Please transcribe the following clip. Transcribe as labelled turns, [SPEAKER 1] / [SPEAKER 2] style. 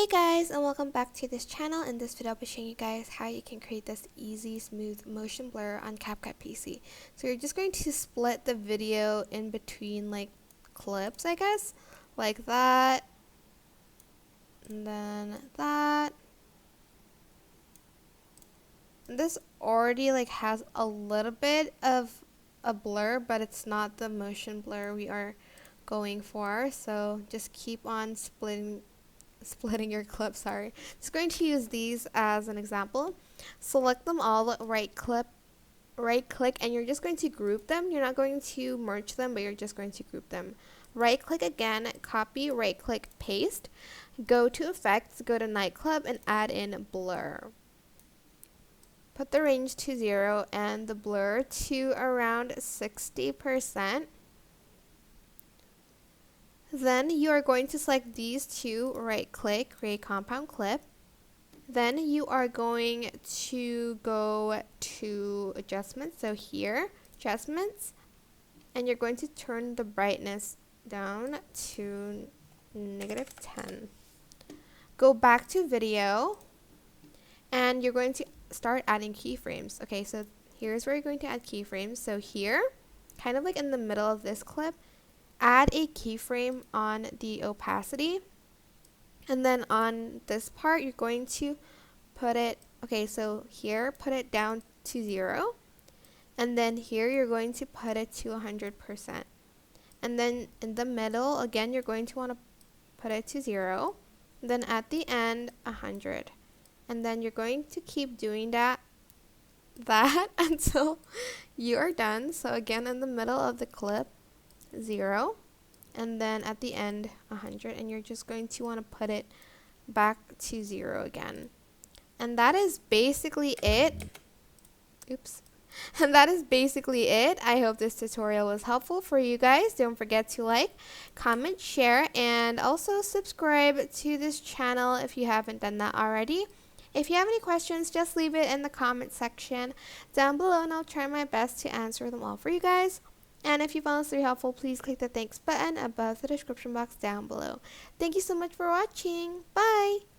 [SPEAKER 1] Hey guys, and welcome back to this channel. In this video I'll be showing you guys how you can create this easy smooth motion blur on CapCut PC. So you're just going to split the video in between like clips, I guess, like that, and then that. And this already like has a little bit of a blur, but it's not the motion blur we are going for, so just keep on splitting your clip, sorry. Just going to use these as an example. Select them all, right click, and you're just going to group them. You're not going to merge them, but you're just going to group them. Right click again, copy, right click, paste. Go to effects, go to nightclub, and add in blur. Put the range to 0 and the blur to around 60%. Then you are going to select these two, right click, create compound clip. Then you are going to go to adjustments, so here, adjustments, and you're going to turn the brightness down to -10. Go back to video, and you're going to start adding keyframes. Okay, so here's where you're going to add keyframes. So here, kind of like in the middle of this clip, add a keyframe on the opacity, and then on this part you're going to put it, okay, so here put it down to 0, and then here you're going to put it to 100%, and then in the middle again you're going to want to put it to 0, then at the end 100, and then you're going to keep doing that until you are done. So again, in the middle of the clip 0, and then at the end 100, and you're just going to want to put it back to 0 again. And that is basically it. Oops. And that is basically it. I hope this tutorial was helpful for you guys. Don't forget to like, comment, share, and also subscribe to this channel if you haven't done that already. If you have any questions, just leave it in the comment section down below, and I'll try my best to answer them all for you guys. And if you found this video helpful, please click the thanks button above the description box down below. Thank you so much for watching. Bye!